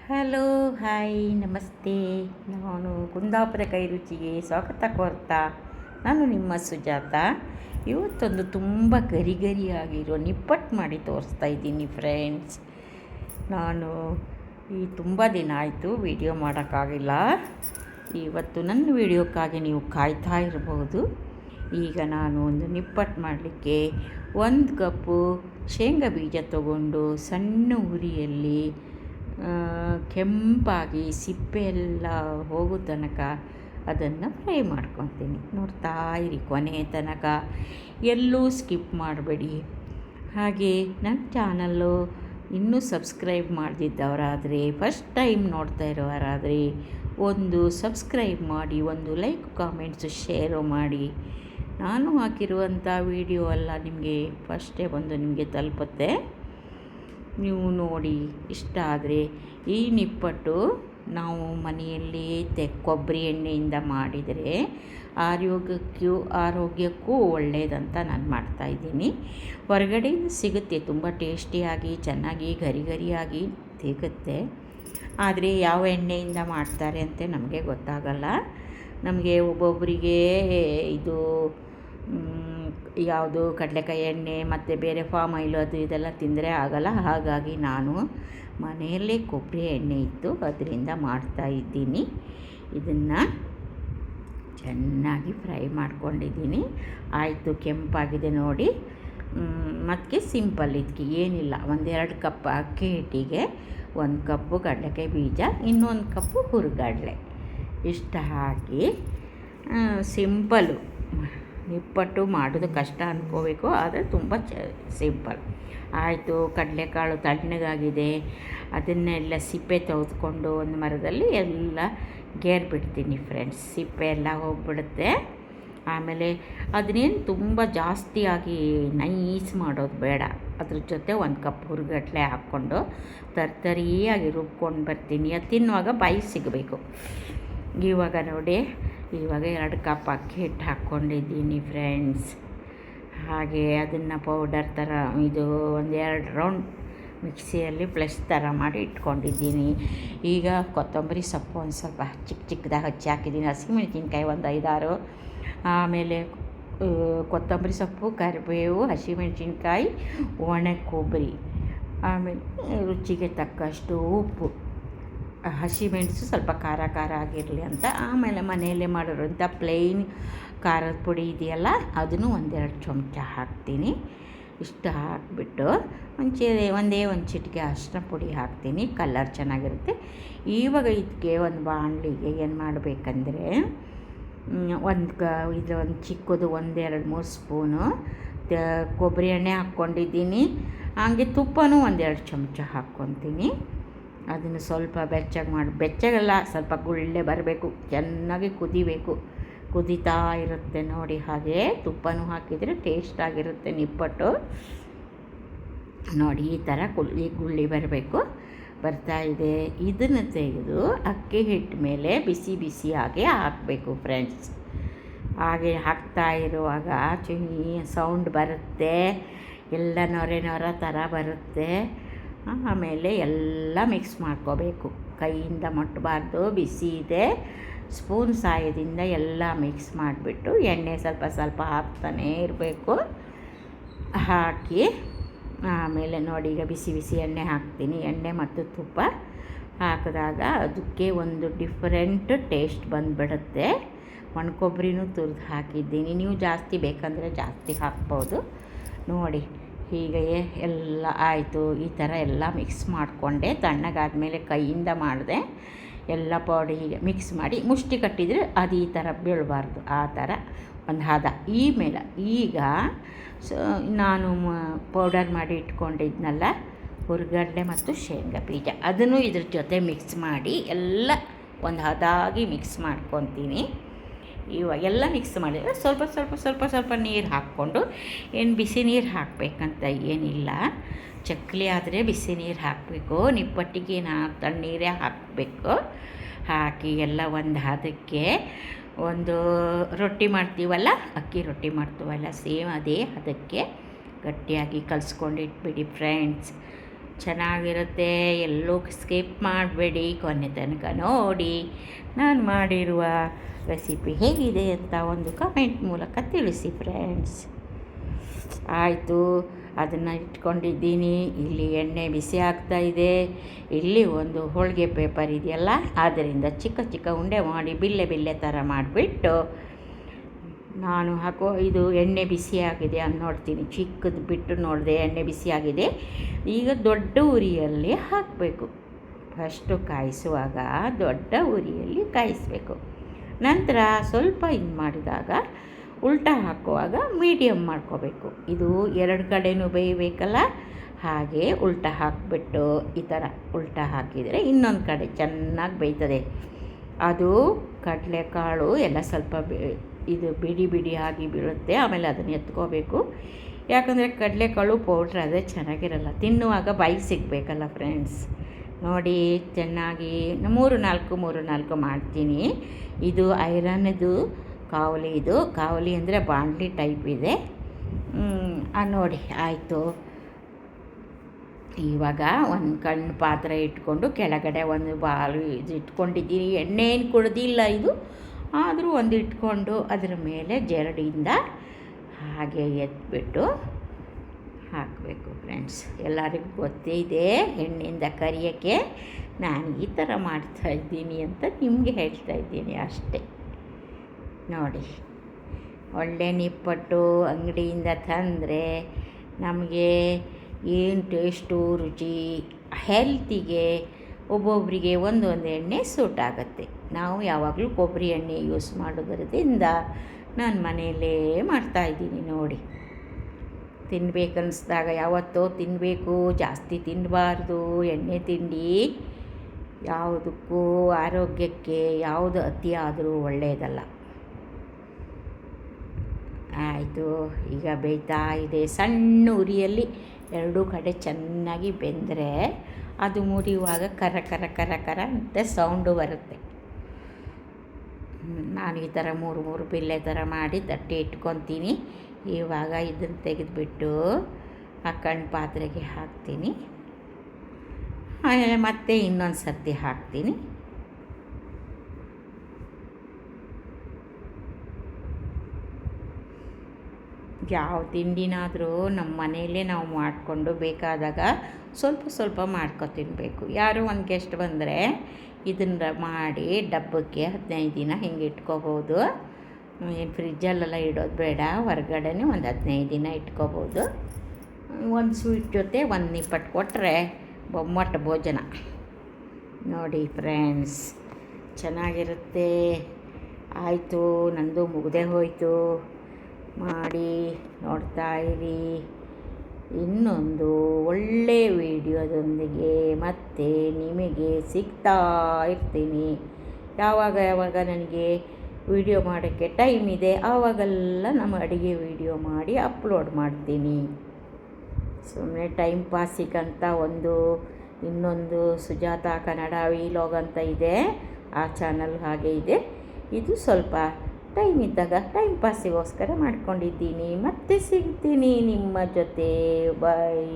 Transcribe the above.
Hello, hi, ನಮಸ್ತೆ. ನಾನು ಕುಂದಾಪುರ ಕೈ ರುಚಿಗೆ ಸ್ವಾಗತ ಕೋರ್ತಾ ನಾನು ನಿಮ್ಮ ಸುಜಾತ. ಇವತ್ತೊಂದು ತುಂಬ ಗರಿಗರಿಯಾಗಿರೋ ನಿಪ್ಪಟ್ಟು ಮಾಡಿ ತೋರಿಸ್ತಾ ಇದ್ದೀನಿ ಫ್ರೆಂಡ್ಸ್. ನಾನು ತುಂಬ ದಿನ ಆಯಿತು ವಿಡಿಯೋ ಮಾಡೋಕ್ಕಾಗಿಲ್ಲ. ಇವತ್ತು ನನ್ನ ವಿಡಿಯೋಕ್ಕಾಗಿ ನೀವು ಕಾಯ್ತಾ ಇರಬಹುದು. ಈಗ ನಾನು ಒಂದು ನಿಪ್ಪಟ್ಟು ಮಾಡಲಿಕ್ಕೆ 1 ಕಪ್ಪು ಶೇಂಗಾ ಬೀಜ ತಗೊಂಡು ಸಣ್ಣ ಉರಿಯಲ್ಲಿ ಕೆಂಪಾಗಿ ಸಿಪ್ಪೆ ಎಲ್ಲ ಹೋಗೋ ತನಕ ಅದನ್ನು ಫ್ರೈ ಮಾಡ್ಕೊತೀನಿ. ನೋಡ್ತಾ ಇರಿ ಕೊನೆ ತನಕ, ಎಲ್ಲೂ ಸ್ಕಿಪ್ ಮಾಡಬೇಡಿ. ಹಾಗೆ ನನ್ನ ಚಾನಲ್ಲು ಇನ್ನೂ ಸಬ್ಸ್ಕ್ರೈಬ್ ಮಾಡದಿದ್ದವರಾದರೆ, ಫಸ್ಟ್ ಟೈಮ್ ನೋಡ್ತಾ ಇರೋರಾದರೆ ಒಂದು ಸಬ್ಸ್ಕ್ರೈಬ್ ಮಾಡಿ, ಒಂದು ಲೈಕ್, ಕಾಮೆಂಟ್ಸು, ಶೇರು ಮಾಡಿ. ನಾನು ಹಾಕಿರುವಂಥ ವಿಡಿಯೋ ಎಲ್ಲ ನಿಮಗೆ ಫಸ್ಟೇ ಬಂದು ನಿಮಗೆ ತಲುಪುತ್ತೆ. ನೀವು ನೋಡಿ ಇಷ್ಟ ಆದರೆ ಈ ನಿಪ್ಪಟ್ಟು ನಾವು ಮನೆಯಲ್ಲಿ ಕೊಬ್ಬರಿ ಎಣ್ಣೆಯಿಂದ ಮಾಡಿದರೆ ಆರೋಗ್ಯಕ್ಕೂ ಒಳ್ಳೆಯದಂತ ನಾನು ಮಾಡ್ತಾಯಿದ್ದೀನಿ. ಹೊರಗಡೆಯಿಂದ ಸಿಗುತ್ತೆ, ತುಂಬ ಟೇಸ್ಟಿಯಾಗಿ ಚೆನ್ನಾಗಿ ಗರಿಗರಿಯಾಗಿ ಸಿಗುತ್ತೆ. ಆದರೆ ಯಾವ ಎಣ್ಣೆಯಿಂದ ಮಾಡ್ತಾರೆ ಅಂತ ನಮಗೆ ಗೊತ್ತಾಗಲ್ಲ. ನಮಗೆ ಒಬ್ಬೊಬ್ಬರಿಗೆ ಇದು ಯಾವುದು ಕಡಲೆಕಾಯಿ ಎಣ್ಣೆ ಮತ್ತು ಬೇರೆ ಫಾಮ್ ಆಯಿಲು ಅದು ಇದೆಲ್ಲ ತಿಂದರೆ ಆಗಲ್ಲ. ಹಾಗಾಗಿ ನಾನು ಮನೆಯಲ್ಲೇ ಕೊಬ್ಬರಿ ಎಣ್ಣೆ ಇತ್ತು ಅದರಿಂದ ಮಾಡ್ತಾಯಿದ್ದೀನಿ. ಇದನ್ನು ಚೆನ್ನಾಗಿ ಫ್ರೈ ಮಾಡ್ಕೊಂಡಿದ್ದೀನಿ. ಆಯಿತು, ಕೆಂಪಾಗಿದೆ ನೋಡಿ. ಮತ್ತು ಸಿಂಪಲ್, ಇದಕ್ಕೆ ಏನಿಲ್ಲ. 1-2 ಕಪ್ ಅಕ್ಕಿ ಹಿಟ್ಟಿಗೆ 1 ಕಪ್ಪು ಕಡಲೆಕಾಯಿ ಬೀಜ, ಇನ್ನೊಂದು ಕಪ್ಪು ಹುರಿಗಡಲೆ ಇಷ್ಟು ಹಾಕಿ ಸಿಂಪಲ್ಲು. ನಿಪ್ಪಟ್ಟು ಮಾಡೋದು ಕಷ್ಟ ಅಂದ್ಕೋಬೇಕು, ಆದರೆ ತುಂಬ ಸಿಂಪಲ್. ಆಯಿತು, ಕಡಲೆಕಾಳು ತಣ್ಣಗಾಗಿದೆ. ಅದನ್ನೆಲ್ಲ ಸಿಪ್ಪೆ ತೆಗೆದುಕೊಂಡು ಒಂದು ಮರದಲ್ಲಿ ಎಲ್ಲ ಗೇರ್ಬಿಡ್ತೀನಿ ಫ್ರೆಂಡ್ಸ್. ಸಿಪ್ಪೆ ಎಲ್ಲ ಹೋಗಿಬಿಡುತ್ತೆ. ಆಮೇಲೆ ಅದನ್ನೇನು ತುಂಬ ಜಾಸ್ತಿಯಾಗಿ ನೈಸ್ ಮಾಡೋದು ಬೇಡ. ಅದ್ರ ಜೊತೆ 1 ಕಪ್ ಹುರಿಗಡಲೆ ಹಾಕ್ಕೊಂಡು ತರ್ತರಿಯಾಗಿ ರುಬ್ಕೊಂಡು ಬರ್ತೀನಿ. ಅದು ತಿನ್ನುವಾಗ ಬಾಯಿ ಸಿಗಬೇಕು. ಇವಾಗ ನೋಡಿ, ಇವಾಗ 2 ಕಪ್ ಅಕ್ಕಿ ಹಿಟ್ಟು ಹಾಕ್ಕೊಂಡಿದ್ದೀನಿ ಫ್ರೆಂಡ್ಸ್. ಹಾಗೆ ಅದನ್ನು ಪೌಡರ್ ಥರ ಇದು 1-2 ರೌಂಡ್ ಮಿಕ್ಸಿಯಲ್ಲಿ ಪ್ಲಸ್ ಥರ ಮಾಡಿ ಇಟ್ಕೊಂಡಿದ್ದೀನಿ. ಈಗ ಕೊತ್ತಂಬರಿ ಸೊಪ್ಪು ಒಂದು ಸ್ವಲ್ಪ ಚಿಕ್ಕದಾಗಿ ಹಚ್ಚಿ ಹಾಕಿದ್ದೀನಿ. ಹಸಿಮೆಣಸಿನ್ಕಾಯಿ ಒಂದು 5-6, ಆಮೇಲೆ ಕೊತ್ತಂಬರಿ ಸೊಪ್ಪು, ಕರಿಬೇವು, ಹಸಿಮೆಣಸಿನ್ಕಾಯಿ, ಒಣ ಕೊಬ್ಬರಿ, ಆಮೇಲೆ ರುಚಿಗೆ ತಕ್ಕಷ್ಟು ಉಪ್ಪು, ಹಸಿಮೆಣಸು ಸ್ವಲ್ಪ ಖಾರ ಆಗಿರಲಿ ಅಂತ. ಆಮೇಲೆ ಮನೆಯಲ್ಲೇ ಮಾಡಿರೋಂಥ ಪ್ಲೇನ್ ಖಾರದ ಪುಡಿ ಇದೆಯಲ್ಲ, ಅದನ್ನು 1-2 ಚಮಚ ಹಾಕ್ತೀನಿ. ಇಷ್ಟು ಹಾಕಿಬಿಟ್ಟು ಒಂದೇ ಒಂದು ಚಿಟಿಕೆ ಅರಿಶಿನ ಪುಡಿ ಹಾಕ್ತೀನಿ, ಕಲರ್ ಚೆನ್ನಾಗಿರುತ್ತೆ. ಇವಾಗ ಇದಕ್ಕೆ ಒಂದು ಬಾಣಲಿಗೆ ಏನು ಮಾಡಬೇಕಂದ್ರೆ, ಒಂದು ಚಿಕ್ಕದು 1-2-3 ಸ್ಪೂನು ಕೊಬ್ಬರಿ ಎಣ್ಣೆ ಹಾಕ್ಕೊಂಡಿದ್ದೀನಿ. ಹಾಗೆ ತುಪ್ಪನೂ 1-2 ಚಮಚ ಹಾಕ್ಕೊತೀನಿ. ಅದನ್ನು ಸ್ವಲ್ಪ ಬೆಚ್ಚಗೆಲ್ಲ ಸ್ವಲ್ಪ ಗುಳ್ಳೆ ಬರಬೇಕು, ಚೆನ್ನಾಗಿ ಕುದಿಬೇಕು. ಕುದೀತಾ ಇರುತ್ತೆ ನೋಡಿ. ಹಾಗೆ ತುಪ್ಪನೂ ಹಾಕಿದರೆ ಟೇಸ್ಟಾಗಿರುತ್ತೆ ನಿಪ್ಪಟ್ಟು. ನೋಡಿ ಈ ಥರ ಗುಳ್ಳಿ ಬರಬೇಕು, ಬರ್ತಾಯಿದೆ. ಇದನ್ನು ತೆಗೆದು ಅಕ್ಕಿ ಹಿಟ್ಟು ಮೇಲೆ ಬಿಸಿಯಾಗಿ ಹಾಕಬೇಕು ಫ್ರೆಂಡ್ಸ್. ಹಾಗೆ ಹಾಕ್ತಾ ಇರುವಾಗ ಸೌಂಡ್ ಬರುತ್ತೆ, ಎಲ್ಲ ನೊರೆ ಥರ ಬರುತ್ತೆ. ಆಮೇಲೆ ಎಲ್ಲ ಮಿಕ್ಸ್ ಮಾಡ್ಕೋಬೇಕು, ಕೈಯಿಂದ ಮುಟ್ಟಬಾರ್ದು, ಬಿಸಿ ಇದೆ. ಸ್ಪೂನ್ ಸಹಾಯದಿಂದ ಎಲ್ಲ ಮಿಕ್ಸ್ ಮಾಡಿಬಿಟ್ಟು ಎಣ್ಣೆ ಸ್ವಲ್ಪ ಹಾಕ್ತಾನೇ ಇರಬೇಕು. ಹಾಕಿ ಆಮೇಲೆ ನೋಡಿ, ಈಗ ಬಿಸಿ ಎಣ್ಣೆ ಹಾಕ್ತೀನಿ. ಎಣ್ಣೆ ಮತ್ತು ತುಪ್ಪ ಹಾಕಿದಾಗ ಅದಕ್ಕೆ ಒಂದು ಡಿಫರೆಂಟ್ ಟೇಸ್ಟ್ ಬಂದುಬಿಡುತ್ತೆ. ಒಣ ಕೊಬ್ಬರಿನೂ ತುರಿದು ಹಾಕಿದ್ದೀನಿ. ನೀವು ಜಾಸ್ತಿ ಬೇಕಂದರೆ ಜಾಸ್ತಿ ಹಾಕ್ಬೋದು. ನೋಡಿ ಹೀಗೆ ಎಲ್ಲ ಆಯಿತು. ಈ ಥರ ಎಲ್ಲ ಮಿಕ್ಸ್ ಮಾಡಿಕೊಂಡೆ. ತಣ್ಣಗಾದಮೇಲೆ ಕೈಯಿಂದ ಮಾಡಿದೆ. ಎಲ್ಲ ಪೌಡಿ ಹೀಗೆ ಮಿಕ್ಸ್ ಮಾಡಿ ಮುಷ್ಟಿ ಕಟ್ಟಿದರೆ ಅದು ಈ ಥರ ಬೀಳಬಾರ್ದು, ಆ ಥರ ಒಂದು ಹದ. ಈಗ ನಾನು ಪೌಡರ್ ಮಾಡಿ ಇಟ್ಕೊಂಡಿದ್ನಲ್ಲ ಹುರಿಗಡಲೆ ಮತ್ತು ಶೇಂಗಾ ಬೀಜ, ಅದನ್ನು ಇದ್ರ ಜೊತೆ ಮಿಕ್ಸ್ ಮಾಡಿ ಎಲ್ಲ ಒಂದು ಹದಾಗಿ ಮಿಕ್ಸ್ ಮಾಡ್ಕೊತೀನಿ. ಇವಾಗ ಎಲ್ಲ ಮಿಕ್ಸ್ ಮಾಡಿದರೆ ಸ್ವಲ್ಪ ನೀರು ಹಾಕ್ಕೊಂಡು, ಏನು ಬಿಸಿ ನೀರು ಹಾಕಬೇಕಂತ ಏನಿಲ್ಲ. ಚಕ್ಕಲಿ ಆದರೆ ಬಿಸಿ ನೀರು ಹಾಕಬೇಕು, ನಿಪ್ಪಟ್ಟಿಗೆ ತಣ್ಣೀರೇ ಹಾಕಬೇಕು. ಹಾಕಿ ಎಲ್ಲ ಒಂದು ಹದಕ್ಕೆ, ಒಂದು ರೊಟ್ಟಿ ಮಾಡ್ತೀವಲ್ಲ, ಅಕ್ಕಿ ರೊಟ್ಟಿ ಮಾಡ್ತೀವಲ್ಲ, ಸೇಮ್ ಅದೇ ಹದಕ್ಕೆ ಗಟ್ಟಿಯಾಗಿ ಕಲಿಸ್ಕೊಂಡು ಇಟ್ಬಿಡಿ ಫ್ರೆಂಡ್ಸ್. ಚೆನ್ನಾಗಿರುತ್ತೆ. ಎಲ್ಲೂ ಸ್ಕಿಪ್ ಮಾಡಬೇಡಿ, ಕೊನೆ ತನಕ ನೋಡಿ. ನಾನು ಮಾಡಿರುವ ರೆಸಿಪಿ ಹೇಗಿದೆ ಅಂತ ಒಂದು ಕಮೆಂಟ್ ಮೂಲಕ ತಿಳಿಸಿ ಫ್ರೆಂಡ್ಸ್. ಆಯಿತು, ಅದನ್ನು ಇಟ್ಕೊಂಡಿದ್ದೀನಿ. ಇಲ್ಲಿ ಎಣ್ಣೆ ಬಿಸಿ ಆಗ್ತಾಯಿದೆ. ಇಲ್ಲಿ ಒಂದು ಹೋಳಿಗೆ ಪೇಪರ್ ಇದೆಯಲ್ಲ, ಅದರಿಂದ ಚಿಕ್ಕ ಚಿಕ್ಕ ಉಂಡೆ ಮಾಡಿ ಬಿಲ್ಲೆ ಥರ ಮಾಡಿಬಿಟ್ಟು ನಾನು ಇದು ಎಣ್ಣೆ ಬಿಸಿಯಾಗಿದೆ ಅಂತ ನೋಡ್ತೀನಿ. ಚಿಕ್ಕದು ಬಿಟ್ಟು ನೋಡಿದೆ, ಎಣ್ಣೆ ಬಿಸಿಯಾಗಿದೆ. ಈಗ ದೊಡ್ಡ ಉರಿಯಲ್ಲಿ ಹಾಕಬೇಕು. ಫಸ್ಟು ಕಾಯಿಸುವಾಗ ದೊಡ್ಡ ಉರಿಯಲ್ಲಿ ಕಾಯಿಸಬೇಕು. ನಂತರ ಸ್ವಲ್ಪ ಇದು ಮಾಡಿದಾಗ ಉಲ್ಟಾ ಹಾಕುವಾಗ ಮೀಡಿಯಮ್ ಮಾಡ್ಕೋಬೇಕು. ಇದು ಎರಡು ಕಡೆಯೂ ಬೇಯಬೇಕಲ್ಲ, ಹಾಗೆ ಉಲ್ಟಾ ಹಾಕಿಬಿಟ್ಟು ಈ ಥರ ಉಲ್ಟಾ ಹಾಕಿದರೆ ಇನ್ನೊಂದು ಕಡೆ ಚೆನ್ನಾಗಿ ಬೇಯ್ತದೆ. ಅದು ಕಡಲೆಕಾಳು ಎಲ್ಲ ಸ್ವಲ್ಪ ಇದು ಬಿಡಿ ಆಗಿ ಬೀಳುತ್ತೆ. ಆಮೇಲೆ ಅದನ್ನು ಎತ್ಕೋಬೇಕು. ಯಾಕಂದರೆ ಕಡಲೆಕಾಳು ಪೌಡ್ರ್ ಅದೇ ಚೆನ್ನಾಗಿರಲ್ಲ, ತಿನ್ನುವಾಗ ಬಾಯಿಗೆ ಸಿಗಬೇಕಲ್ಲ ಫ್ರೆಂಡ್ಸ್. ನೋಡಿ, ಚೆನ್ನಾಗಿ 3-4 ಮಾಡ್ತೀನಿ. ಇದು ಐರನ್ದು ಕಾವಲಿ. ಇದು ಕಾವಲಿ ಅಂದರೆ ಬಾಣಲಿ ಟೈಪ್ ಇದೆ. ನೋಡಿ ಆಯಿತು. ಇವಾಗ ಒಂದು ಕಣ್ಣು ಪಾತ್ರೆ ಇಟ್ಕೊಂಡು ಕೆಳಗಡೆ ಒಂದು ಬಾಲು ಇದು ಇಟ್ಕೊಂಡಿದ್ದೀನಿ. ಎಣ್ಣೆ ಏನು ಕುಡ್ದಿಲ್ಲ ಇದು, ಆದರೂ ಒಂದು ಇಟ್ಕೊಂಡು ಅದರ ಮೇಲೆ ಜರಡಿಯಿಂದ ಹಾಗೆ ಎತ್ಬಿಟ್ಟು ಹಾಕಬೇಕು ಫ್ರೆಂಡ್ಸ್. ಎಲ್ಲರಿಗೂ ಗೊತ್ತೇ ಇದೆ, ಎಣ್ಣೆಯಿಂದ ಕರಿಯೋಕ್ಕೆ ನಾನು ಈ ಥರ ಮಾಡ್ತಾಯಿದ್ದೀನಿ ಅಂತ ನಿಮಗೆ ಹೇಳ್ತಾಯಿದ್ದೀನಿ ಅಷ್ಟೇ. ನೋಡಿ, ಒಳ್ಳೆ ನಿಪ್ಪಟ್ಟು ಅಂಗಡಿಯಿಂದ ತಂದರೆ ನಮಗೆ ಏನು ಟೇಸ್ಟು, ರುಚಿ, ಹೆಲ್ತಿಗೆ ಒಬ್ಬೊಬ್ಬರಿಗೆ ಒಂದೊಂದು ಎಣ್ಣೆ ಸೂಟ್ ಆಗುತ್ತೆ. ನಾವು ಯಾವಾಗಲೂ ಕೊಬ್ಬರಿ ಎಣ್ಣೆ ಯೂಸ್ ಮಾಡೋದ್ರಿಂದ ನಾನು ಮನೆಯಲ್ಲೇ ಮಾಡ್ತಾಯಿದ್ದೀನಿ. ನೋಡಿ, ತಿನ್ನಬೇಕನ್ನಿಸ್ದಾಗ ಯಾವತ್ತೋ ತಿನ್ನಬೇಕು, ಜಾಸ್ತಿ ತಿನ್ನಬಾರ್ದು. ಎಣ್ಣೆ ತಿಂಡಿ ಯಾವುದಕ್ಕೂ ಆರೋಗ್ಯಕ್ಕೆ ಯಾವುದು ಅತಿ ಆದರೂ ಒಳ್ಳೆಯದಲ್ಲ. ಆಯಿತು, ಈಗ ಬೇಯ್ತಾ ಇದೆ. ಸಣ್ಣ ಉರಿಯಲ್ಲಿ ಎರಡೂ ಕಡೆ ಚೆನ್ನಾಗಿ ಬೆಂದರೆ ಅದು ಮುರಿಯುವಾಗ ಕರ ಕರ ಕರ ಕರ ಅಂತ ಸೌಂಡು ಬರುತ್ತೆ. ನಾನು ಈ ಥರ 3 ಬಿಲ್ಲೆ ಥರ ಮಾಡಿ ತಟ್ಟೆ ಇಟ್ಕೊತೀನಿ. ಇವಾಗ ಇದನ್ನು ತೆಗೆದುಬಿಟ್ಟು ಹಾಕೊಂಡು ಪಾತ್ರೆಗೆ ಹಾಕ್ತೀನಿ. ಆಮೇಲೆ ಮತ್ತೆ ಇನ್ನೊಂದು ಸರ್ತಿ ಹಾಕ್ತೀನಿ. ಯಾವ ತಿಂಡಿನಾದರೂ ನಮ್ಮ ಮನೆಯಲ್ಲೇ ನಾವು ಮಾಡಿಕೊಂಡು ಬೇಕಾದಾಗ ಸ್ವಲ್ಪ ಮಾಡ್ಕೊ ತಿನ್ನಬೇಕು. ಯಾರೋ ಒಂದು ಗೆಸ್ಟ್ ಬಂದರೆ ಇದನ್ನು ಮಾಡಿ ಡಬ್ಬಕ್ಕೆ 15 ದಿನ ಹಿಂಗೆ ಇಟ್ಕೋಬೋದು. ಏನು ಫ್ರಿಜ್ಜಲ್ಲೆಲ್ಲ ಇಡೋದು ಬೇಡ, ಹೊರಗಡೆನೇ ಒಂದು 15 ದಿನ ಇಟ್ಕೋಬೋದು. ಒಂದು ಸ್ವೀಟ್ ಜೊತೆ ಒಂದು ನಿಪ್ಪಟ್ಟು ಕೊಟ್ಟರೆ ಬೊಮ್ಮಟ್ಟು ಭೋಜನ. ನೋಡಿ ಫ್ರೆಂಡ್ಸ್, ಚೆನ್ನಾಗಿರುತ್ತೆ. ಆಯಿತು, ನಂದು ಮುಗ್ದೇ ಹೋಯಿತು. ಮಾಡಿ ನೋಡ್ತಾ ಇರಿ. ಇನ್ನೊಂದು ಒಳ್ಳೆಯ ವಿಡಿಯೋದೊಂದಿಗೆ ಮತ್ತೆ ನಿಮಗೆ ಸಿಗ್ತಾ ಇರ್ತೀನಿ. ಯಾವಾಗ ನನಗೆ ವಿಡಿಯೋ ಮಾಡೋಕ್ಕೆ ಟೈಮ್ ಇದೆ ಆವಾಗೆಲ್ಲ ನಮ್ಮ ಅಡುಗೆ ವಿಡಿಯೋ ಮಾಡಿ ಅಪ್ಲೋಡ್ ಮಾಡ್ತೀನಿ. ಸುಮ್ಮನೆ ಟೈಮ್ ಪಾಸಿಗಂತ ಇನ್ನೊಂದು ಸುಜಾತ ಕನ್ನಡ ವಿಲಾಗ್ ಅಂತ ಇದೆ, ಆ ಚಾನಲ್ ಹಾಗೆ ಇದೆ. ಇದು ಸ್ವಲ್ಪ ಟೈಮ್ ಇದ್ದಾಗ ಟೈಮ್ ಪಾಸಿಗೋಸ್ಕರ ಮಾಡ್ಕೊಂಡಿದ್ದೀನಿ. ಮತ್ತೆ ಸಿಗ್ತೀನಿ ನಿಮ್ಮ ಜೊತೆ. ಬಾಯ್.